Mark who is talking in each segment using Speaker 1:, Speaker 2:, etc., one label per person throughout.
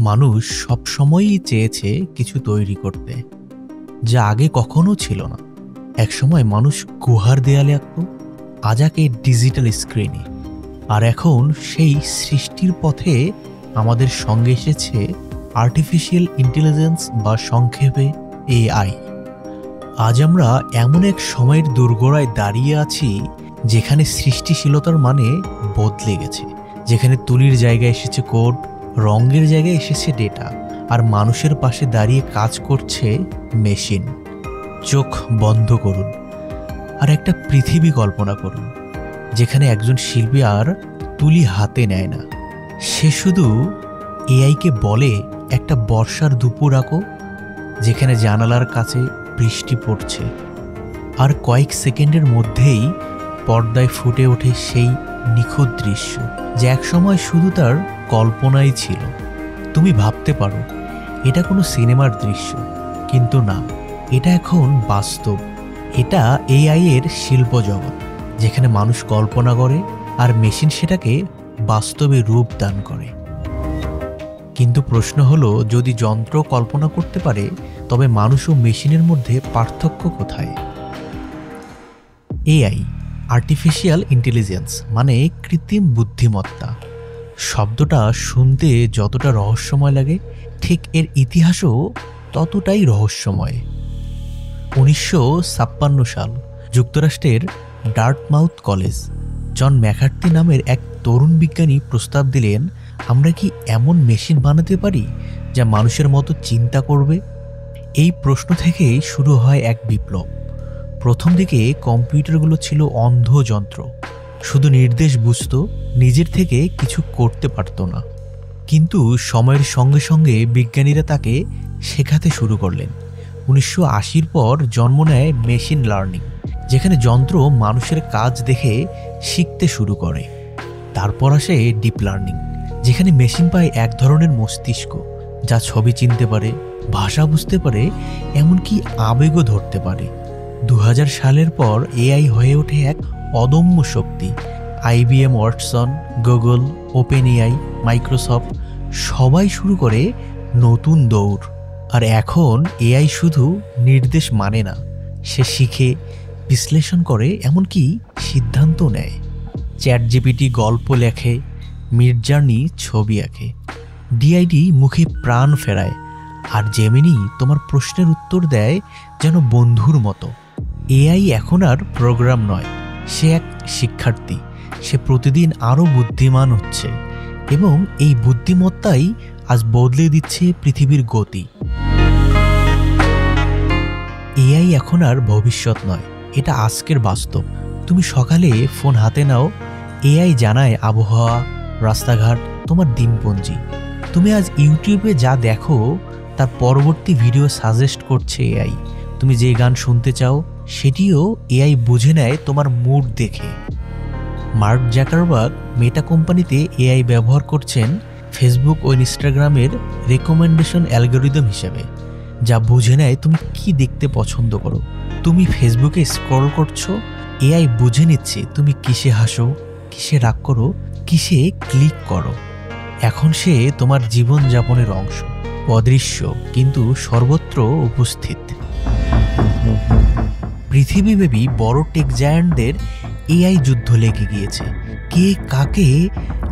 Speaker 1: মানুষ সবসময়ই চেয়েছে কিছু তৈরি করতে, যা আগে কখনো ছিল না। একসময় মানুষ গুহার দেয়ালে আঁকত, আজ আঁকে ডিজিটাল স্ক্রিনে। আর এখন সেই সৃষ্টির পথে আমাদের সঙ্গে এসেছে আর্টিফিশিয়াল ইন্টেলিজেন্স বা সংক্ষেপে এআই। আজ আমরা এমন এক সময়ের দোরগোড়ায় দাঁড়িয়ে আছি যেখানে সৃষ্টিশীলতার মানে বদলে গেছে, যেখানে তুলির জায়গায় এসেছে কোড, রঙের জায়গায় এসেছে ডেটা, আর মানুষের পাশে দাঁড়িয়ে কাজ করছে মেশিন। চোখ বন্ধ করুন আর একটা পৃথিবী কল্পনা করুন যেখানে একজন শিল্পী আর তুলি হাতে নেয় না, সে শুধু এআইকে বলে একটা বর্ষার দুপুর আঁকো, যেখানে জানালার কাছে বৃষ্টি পড়ছে, আর কয়েক সেকেন্ডের মধ্যেই পর্দায় ফুটে ওঠে সেই নিখুঁত দৃশ্য যে একসময় শুধু তার কল্পনাই ছিল। তুমি ভাবতে পারো এটা কোনো সিনেমার দৃশ্য, কিন্তু না, এটা এখন বাস্তব। এটা এআই এর শিল্প জগৎ, যেখানে মানুষ কল্পনা করে আর মেশিন সেটাকে বাস্তবে রূপ দান করে। কিন্তু প্রশ্ন হলো, যদি যন্ত্র কল্পনা করতে পারে, তবে মানুষ ও মেশিনের মধ্যে পার্থক্য কোথায়? এআই, আর্টিফিশিয়াল ইন্টেলিজেন্স, মানে কৃত্রিম বুদ্ধিমত্তা। শব্দটা শুনতে যতটা রহস্যময় লাগে, ঠিক এর ইতিহাসও ততটাই রহস্যময়। 1956 সাল যুক্তরাষ্ট্রের ডার্টমাউথ কলেজ জন ম্যাকার্থি নামের এক তরুণ বিজ্ঞানী প্রস্তাব দিলেন, আমরা কি এমন মেশিন বানাতে পারি যা মানুষের মতো চিন্তা করবে? এই প্রশ্ন থেকেই শুরু হয় এক বিপ্লব। প্রথম দিকে কম্পিউটারগুলো ছিল অন্ধ যন্ত্র, শুধু নির্দেশ বুঝত, নিজের থেকে কিছু করতে পারত না। কিন্তু সময়ের সঙ্গে সঙ্গে বিজ্ঞানীরা তাকে শেখাতে শুরু করলেন। 1980 পর জন্ম নেয় মেশিন লার্নিং, যেখানে যন্ত্র মানুষের কাজ দেখে শিখতে শুরু করে। তারপর আসে ডিপ লার্নিং, যেখানে মেশিন পায় এক ধরনের মস্তিষ্ক যা ছবি চিনতে পারে, ভাষা বুঝতে পারে, এমনকি আবেগও ধরতে পারে। 2000 সালের পর এআই হয়ে ওঠে এক অদম্য শক্তি। IBM, Watson, Google, open AI, Microsoft সবাই শুরু করে নতুন দৌড়। আর এখন এআই শুধু নির্দেশ মানে না, সে শিখে, বিশ্লেষণ করে, এমনকি সিদ্ধান্ত নেয়। চ্যাটজিপিটি গল্প লেখে, মিডজার্নি ছবি আঁকে, ডিআইডি মুখে প্রাণ ফেরায়, আর জেমিনি তোমার প্রশ্নের উত্তর দেয় যেন বন্ধুর মতো। এআই এখন আর প্রোগ্রাম নয়, সে এক শিক্ষার্থী। সে প্রতিদিন আরও বুদ্ধিমান হচ্ছে, এবং এই বুদ্ধিমত্তাই আজ বদলে দিচ্ছে পৃথিবীর গতি। এআই এখন আর ভবিষ্যৎ নয়, এটা আজকের বাস্তব। তুমি সকালে ফোন হাতে নাও, এআই জানায় আবহাওয়া, রাস্তাঘাট, তোমার দিনপঞ্জি। তুমি আজ ইউটিউবে যা দেখো তার পরবর্তী ভিডিও সাজেস্ট করছে এআই। তুমি যে গান শুনতে চাও সেটিও এআই বুঝে নেয় তোমার মুড দেখে। মার্ক জাকারবার্গ মেটা কোম্পানিতে এআই ব্যবহার করছেন ফেসবুক ও ইনস্টাগ্রামের রেকমেন্ডেশন অ্যালগোরিদম হিসেবে, যা বুঝে নেয় তুমি কি দেখতে পছন্দ করো। তুমি ফেসবুকে স্ক্রল করছো, এআই বুঝে নিচ্ছে তুমি কিসে হাসো, কিসে রাগ করো, কিসে ক্লিক করো। এখন সে তোমার জীবনযাপনের অংশ, অদৃশ্য কিন্তু সর্বত্র উপস্থিত। পৃথিবীব্যাপী বড় টেক জায়ান্টদের এআই যুদ্ধ লেগে গিয়েছে। কে কাকে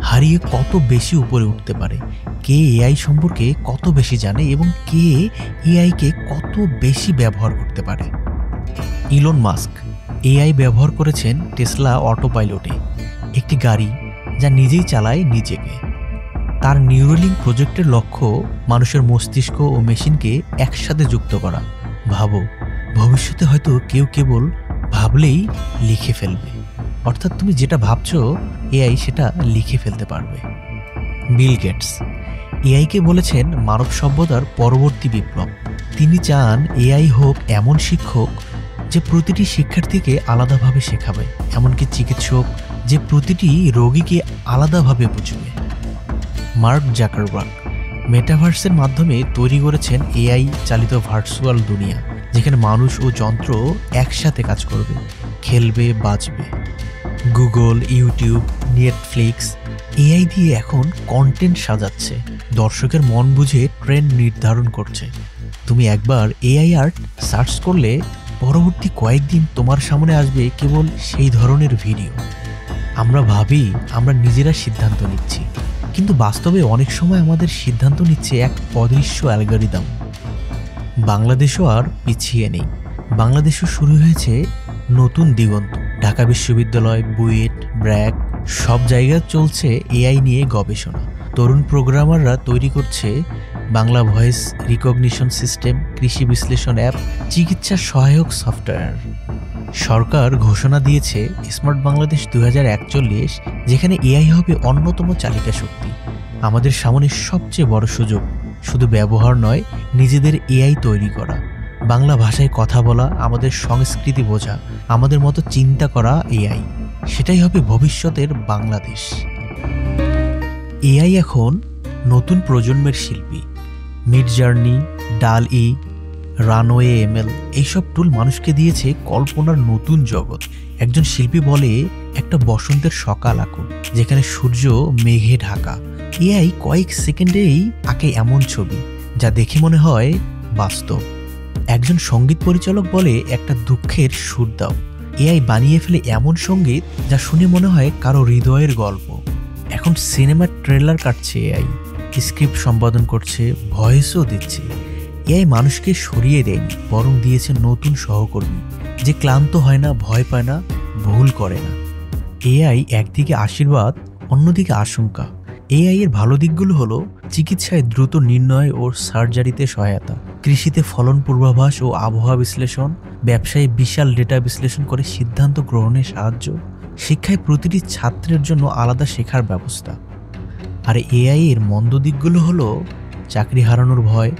Speaker 1: হারিয়ে কত বেশি উপরে উঠতে পারে, কে এআই সম্পর্কে কত বেশি জানে, এবং কে এআইকে কত বেশি ব্যবহার করতে পারে। ইলন মাস্ক এআই ব্যবহার করেছেন টেসলা অটো পাইলটে, একটি গাড়ি যা নিজেই চালায় নিজেকে। তার নিউরোলিঙ্ক প্রজেক্টের লক্ষ্য মানুষের মস্তিষ্ক ও মেশিনকে একসাথে যুক্ত করা। ভাবো, ভবিষ্যতে হয়তো কেউ কেবল ভাবলেই লিখে ফেলবে, অর্থাৎ তুমি যেটা ভাবছো এআই সেটা লিখে ফেলতে পারবে। বিল গেটস এআইকে বলেছেন মানব সভ্যতার পরবর্তী বিপ্লব। তিনি চান এআই হোক এমন শিক্ষক যে প্রতিটি শিক্ষার্থীকে আলাদাভাবে শেখাবে, এমনকি চিকিৎসক যে প্রতিটি রোগীকে আলাদাভাবে বুঝবে। মার্ক জাকারবার্গ মেটাভার্সের মাধ্যমে তৈরি করেছেন এআই চালিত ভার্চুয়াল দুনিয়া, যেখানে মানুষ ও যন্ত্র একসাথে কাজ করবে, খেলবে, বাঁচবে। গুগল, ইউটিউব, নেটফ্লিক্স এআই দিয়ে এখন কন্টেন্ট সাজাচ্ছে, দর্শকের মন বুঝে ট্রেন্ড নির্ধারণ করছে। তুমি একবার এআই আর্ট সার্চ করলে পরবর্তী কয়েকদিন তোমার সামনে আসবে কেবল সেই ধরনের ভিডিও। আমরা ভাবি আমরা নিজেরা সিদ্ধান্ত নিচ্ছি, কিন্তু বাস্তবে অনেক সময় আমাদের সিদ্ধান্ত নিচ্ছে এক অদৃশ্য অ্যালগরিদম। বাংলাদেশও আর পিছিয়ে নেই। বাংলাদেশও শুরু হয়েছে নতুন দিগন্ত। ঢাকা বিশ্ববিদ্যালয়, বুয়েট, ব্র্যাক সব জায়গায় চলছে এআই নিয়ে গবেষণা। তরুণ প্রোগ্রামাররা তৈরি করছে বাংলা ভয়েস রিকগনিশন সিস্টেম, কৃষি বিশ্লেষণ অ্যাপ, চিকিৎসা সহায়ক সফটওয়্যার। সরকার ঘোষণা দিয়েছে স্মার্ট বাংলাদেশ 2041, যেখানে এআই হবে অন্যতম চালিকা শক্তি। আমাদের সামনে সবচেয়ে বড় সুযোগ শুধু ব্যবহার নয়, নিজেদের এআই তৈরি করা, বাংলা ভাষায় কথা বলা, আমাদের সংস্কৃতি বোঝা, আমাদের মতো চিন্তা করা এআই। সেটাই হবে ভবিষ্যতের বাংলাদেশ। এআই এখন নতুন প্রজন্মের শিল্পী। মিডজার্নি, ডাল-ই, রানওয়ে এমএল এইসব টুল মানুষকে দিয়েছে কল্পনার নতুন জগৎ। একজন শিল্পী বলে, একটা বসন্তের সকাল আঁকো যেখানে সূর্য মেঘে ঢাকা। এআই কয়েক সেকেন্ডেই আঁকে এমন ছবি যা দেখে মনে হয় বাস্তব। একজন সঙ্গীত পরিচালক বলে, একটা দুঃখের সুর দাও। এআই বানিয়ে ফেলে এমন সঙ্গীত যা শুনে মনে হয় কারো হৃদয়ের গল্প। এখন সিনেমার ট্রেলার কাটছে এআই, স্ক্রিপ্ট সম্পাদন করছে, ভয়েসও দিচ্ছে। এআই মানুষকে সরিয়ে দেয়নি, বরং দিয়েছে নতুন সহকর্মী যে ক্লান্ত হয় না, ভয় পায় না, ভুল করে না। এআই একদিকে আশীর্বাদ, অন্যদিকে আশঙ্কা। এআই এর ভালো দিকগুলো হলো চিকিৎসায় দ্রুত নির্ণয় ও সার্জারিতে সহায়তা, কৃষিতে ফলন পূর্বাভাস ও আবহাওয়া বিশ্লেষণ, ব্যবসায় বিশাল ডেটা বিশ্লেষণ করে সিদ্ধান্ত গ্রহণে সাহায্য, শিক্ষায় প্রতিটি ছাত্রের জন্য আলাদা শেখার ব্যবস্থা। আর এআই এর মন্দ দিকগুলো হলো চাকরি হারানোর ভয়,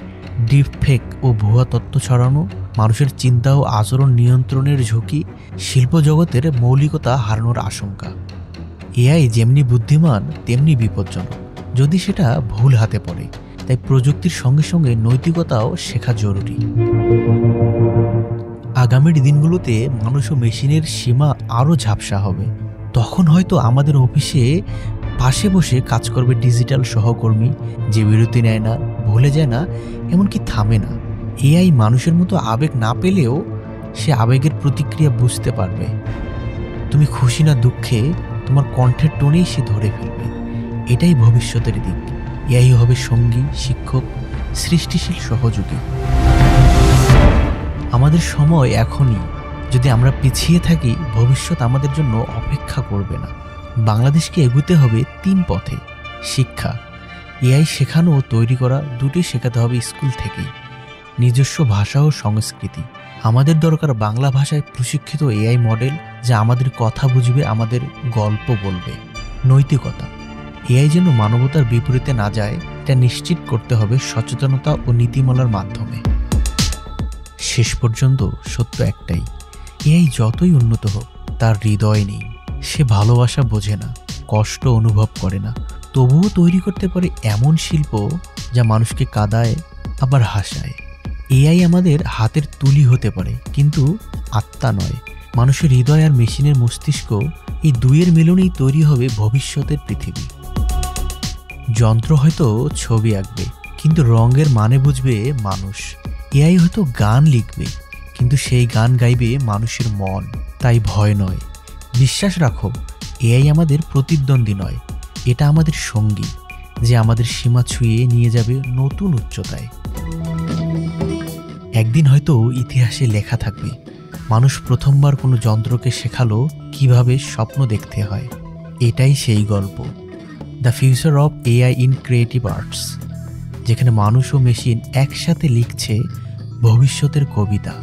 Speaker 1: ডিপফেক ও ভুয়া তথ্য ছড়ানো, মানুষের চিন্তা ও আচরণ নিয়ন্ত্রণের ঝুঁকি, শিল্প জগতের মৌলিকতা হারানোর আশঙ্কা। এআই যেমনি বুদ্ধিমান তেমনি বিপজ্জনক যদি সেটা ভুল হাতে পড়ে। তাই প্রযুক্তির সঙ্গে সঙ্গে নৈতিকতাও শেখা জরুরি। আগামীর দিনগুলোতে মানুষ ও মেশিনের সীমা আরও ঝাপসা হবে। তখন হয়তো আমাদের অফিসে পাশে বসে কাজ করবে ডিজিটাল সহকর্মী, যে বিরতি নেয় না, ভুলে যায় না, এমনকি থামে না। এআই মানুষের মতো আবেগ না পেলেও সে আবেগের প্রতিক্রিয়া বুঝতে পারবে। তুমি খুশি না দুঃখে তোমার কণ্ঠের টোনেই সে ধরে ফেলবে। এটাই ভবিষ্যতের দিক। এআই হবে সঙ্গী, শিক্ষক, সৃষ্টিশীল সহযোগী। আমাদের সময় এখনই। যদি আমরা পিছিয়ে থাকি, ভবিষ্যৎ আমাদের জন্য অপেক্ষা করবে না। বাংলাদেশকে এগুতে হবে 3 পথে। শিক্ষা, এআই শেখানো ও তৈরি করা দুটোই শেখাতে হবে স্কুল থেকেই। নিজস্ব ভাষা ও সংস্কৃতি, আমাদের দরকার বাংলা ভাষায় প্রশিক্ষিত এআই মডেল যা আমাদের কথা বুঝবে, আমাদের গল্প বলবে। নৈতিকতা, এআই যেন মানবতার বিপরীতে না যায় এটা নিশ্চিত করতে হবে সচেতনতা ও নীতিমালার মাধ্যমে। শেষ পর্যন্ত সত্য একটাই, এআই যতই উন্নত হোক তার হৃদয় নেই। সে ভালোবাসা বোঝে না, কষ্ট অনুভব করে না, তবুও তৈরি করতে পারে এমন শিল্প যা মানুষকে কাঁদায় আবার হাসায়। এআই আমাদের হাতের তুলি হতে পারে, কিন্তু আত্মা নয়। মানুষের হৃদয় আর মেশিনের মস্তিষ্ক, এই দুইয়ের মিলনেই তৈরি হবে ভবিষ্যতের পৃথিবী। যন্ত্র হয়তো ছবি আঁকবে, কিন্তু রঙের মানে বুঝবে মানুষ। এআই হয়তো গান লিখবে, কিন্তু সেই গান গাইবে মানুষের মন। তাই ভয় নয়, বিশ্বাস রাখো, এআই আমাদের প্রতিদ্বন্দ্বী নয়, এটা আমাদের সঙ্গী, যে আমাদের সীমা ছুঁয়ে নিয়ে যাবে নতুন উচ্চতায়। একদিন হয়তো ইতিহাসে লেখা থাকবে, মানুষ প্রথমবার কোনো যন্ত্রকে শেখালো কিভাবে স্বপ্ন দেখতে হয়। এটাই সেই গল্প, the future of AI in creative arts, যেখানে মানুষ ও মেশিন একসাথে লিখছে ভবিষ্যতের কবিতা।